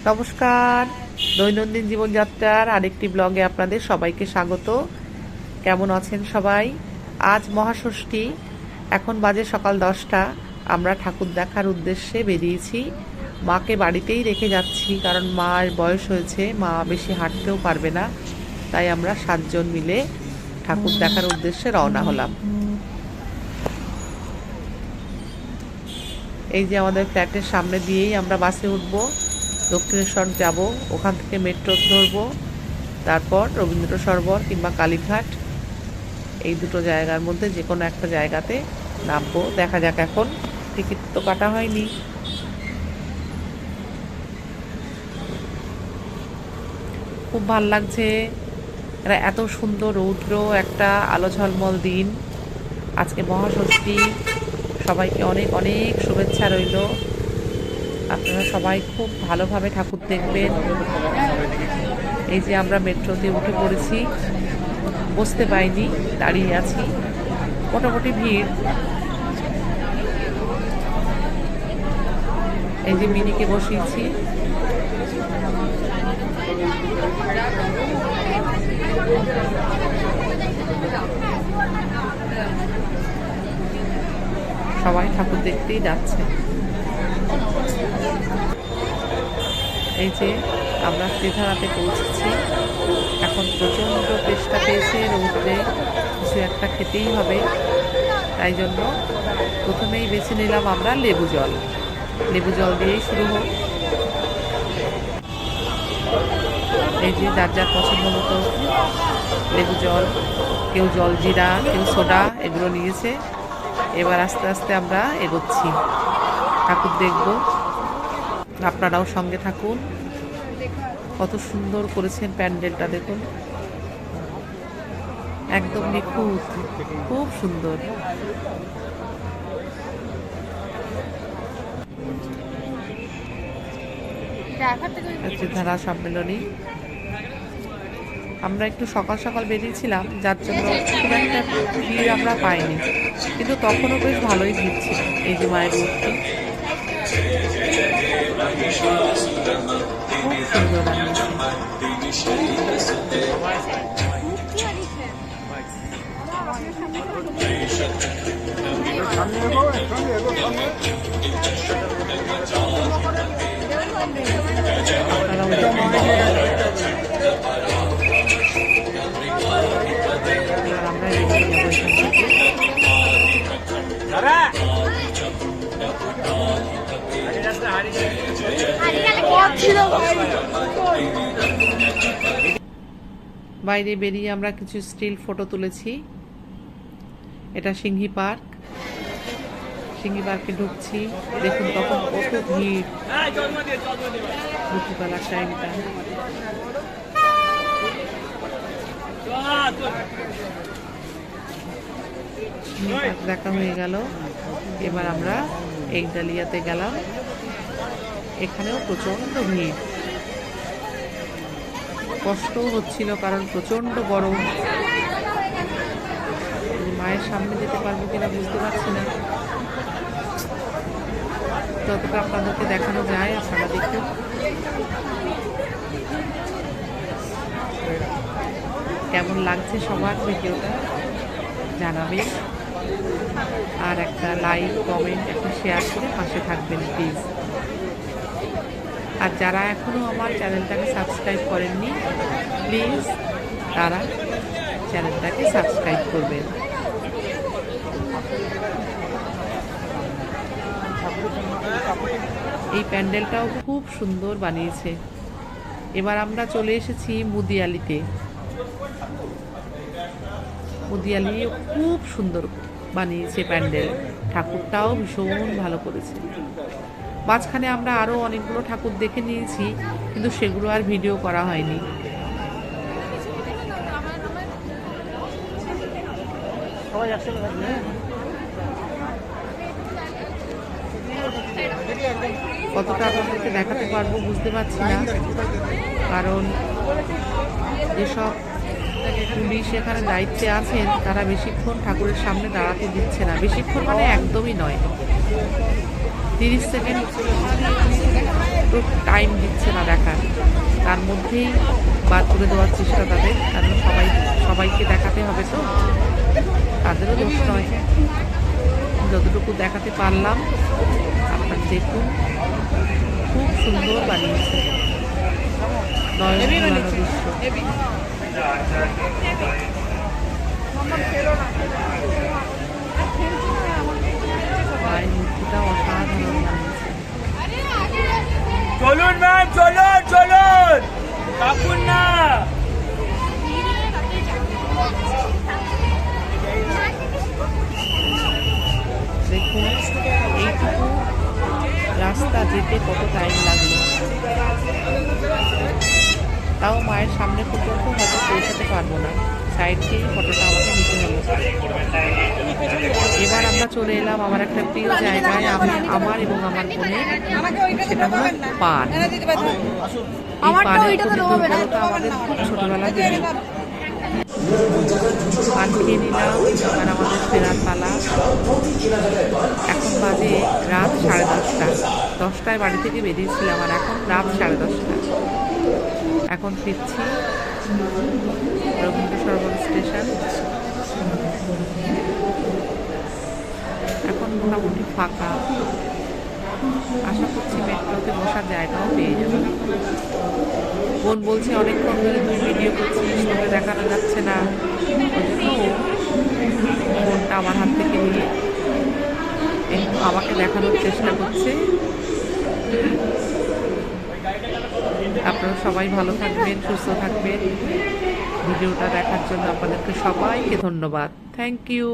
নমস্কার, দৈনন্দিন জীবনযাত্রার আরেকটি ব্লগে আপনাদের সবাইকে স্বাগত। কেমন আছেন সবাই? আজ মহাষষ্ঠী, এখন বাজে সকাল 10টা। আমরা ঠাকুর দেখার উদ্দেশ্যে বেরিয়েছি। মাকে বাড়িতেই রেখে যাচ্ছি, কারণ মার বয়স হয়েছে, মা বেশি হাঁটতেও পারবে না। তাই আমরা 7 জন মিলে ঠাকুর দেখার উদ্দেশ্যে রওনা হলাম। এই যে আমাদের ফ্ল্যাটের সামনে দিয়েই আমরা বাসে উঠবো, দক্ষিণেশ্বর যাব, ওখান থেকে মেট্রো ধরবো, তারপর রবীন্দ্র সরোবর কিংবা কালীঘাট, এই দুটো জায়গার মধ্যে যে কোনো একটা জায়গাতে নামবো। দেখা যাক, এখন টিকিট তো কাটা হয়নি। খুব ভাল লাগছে, এত সুন্দর রৌদ্র, একটা আলো ঝলমল দিন। আজকে মহাষষ্ঠী, সবাইকে অনেক অনেক শুভেচ্ছা রইল। আপনারা সবাই খুব ভালোভাবে ঠাকুর দেখবেন। এই যে আমরা মেট্রোতে উঠে পড়েছি, বসতে পাইনি, দাঁড়িয়ে আছি, মোটামুটি ভিড়। এই যে মিনিকে বসিয়েছি। সবাই ঠাকুর দেখতেই যাচ্ছে। এই যে আমরা শ্রীধারাতে পৌঁছেছি। এখন প্রচণ্ড তেষ্টা পেয়েছে, রৌদ্রে কিছু একটা খেতেই হবে। তাই জন্য প্রথমেই বেছে নিলাম আমরা লেবু জল। লেবু জল দিয়েই শুরু হোক। এই যে যার যার পছন্দ মতো লেবু জল, কেউ জল জিরা, কেউ সোডা, এগুলো নিয়েছে। এবার আস্তে আস্তে আমরা এগোচ্ছি, ঠাকুর দেখব। আপনারাও সঙ্গে থাকুন। কত সুন্দর করেছেন প্যান্ডেলটা, দেখুন, একদম নিখুঁত, খুব সুন্দর। ধারা সম্মেলনী। আমরা একটু সকাল সকাল বেরিয়েছিলাম, যার জন্য খুব একটা ভিড় আমরা পাইনি, কিন্তু তখনও বেশ ভালোই ভিড় ছিল। এই যে মায়ের মূর্তি, খুব সুন্দর বানিয়েছে। বাইরে বেরিয়ে আমরা কিছু স্টিল ফটো তুলেছি। এটা সিংহী পার্ক। সিংহী পার্কে ঢুকছি, দেখুন তখন কত ভিড়, দুপুরবেলার টাইমটা। দেখা হয়ে গেল। এবার আমরা একডালিয়াতে গেলাম, এখানেও প্রচন্ড ভিড়। কষ্টও হচ্ছিল, কারণ প্রচন্ড গরম। মায়ের সামনে যেতে পারবো কিনা বুঝতে পারছি না। যতটা আপনাদেরকে দেখানো যায় আপনারা দেখুন। কেমন লাগছে সবার ভিডিওটা জানাবেন, আর একটা লাইক, কমেন্ট, একটা শেয়ার করে পাশে থাকবেন প্লিজ। আর যারা এখনও আমার চ্যানেলটাকে সাবস্ক্রাইব করেননি, প্লিজ তারা চ্যানেলটাকে সাবস্ক্রাইব করবেন। এই প্যান্ডেলটাও খুব সুন্দর বানিয়েছে। এবার আমরা চলে এসেছি মুদিয়ালিতে। মুদিয়ালিও খুব সুন্দর বানিয়েছে প্যান্ডেল, ঠাকুরটাও ভীষণ ভালো করেছে। মাঝখানে আমরা আরও অনেকগুলো ঠাকুর দেখে নিয়েছি, কিন্তু সেগুলো আর ভিডিও করা হয়নি। কতটা আপনাদেরকে দেখাতে পারবো বুঝতে পারছি না, কারণ যেসব পুলিশ এখানে দায়িত্বে আছেন তারা বেশিক্ষণ ঠাকুরের সামনে দাঁড়াতে দিচ্ছে না। বেশিক্ষণ মানে একদমই নয়, 30 সেকেন্ড তো টাইম দিচ্ছে না দেখার, তার মধ্যেই বার করে দেওয়ার চেষ্টা তাদের, কারণ সবাইকে দেখাতে হবে তো, তাদেরও দোষ নয়। যতটুকু দেখাতে পারলাম আপনার দেখুন, খুব সুন্দর বানিয়েছে, নয়ন ভোলানো দৃশ্য। মায়ের মূর্তিটা অসাধারণ বানিয়েছে। চলুন ম্যাম, চলুন চলুন, কাকুন না। দেখুন এইটুকু রাস্তা যেতে কত টাইম লাগলো, তাও মায়ের সামনে পর্যন্ত হয়তো পৌঁছাতে পারবো না, সাইড দিয়েই ফটোটা আমাকে নিতে হলো। এবার আমরা চলে এলাম আমার একটা প্রিয় জায়গায়, আমার এবং আমার বোনের, সেটা হলো পান। এই পানের প্রতি দুর্বলতা আমাদের খুব ছোটবেলা থেকে। পান খেয়ে নিলাম, এবার আমাদের ফেরার পালা। এখন বাজে রাত 10:30, 10টায় বাড়ি থেকে বেরিয়েছিলাম, আর এখন রাত 10:30। এখন ফিরছি রবীন্দ্র সরোবর স্টেশন। এখন মোটামুটি ফাঁকা, আশা করছি মেট্রোতে বসার জায়গাও পেয়ে যাবে। বোন বলছে অনেকক্ষণ ধরে তুই ভিডিও করছিস, তোকে দেখানো যাচ্ছে না, ওই জন্য ফোনটা আমার হাত থেকে নিয়ে একটু আমাকে দেখানোর চেষ্টা করছে। আপনারা সবাই ভালো থাকবেন, সুস্থ থাকবেন। ভিডিওটা দেখার জন্য আপনাদেরকে সবাইকে ধন্যবাদ। Thank you.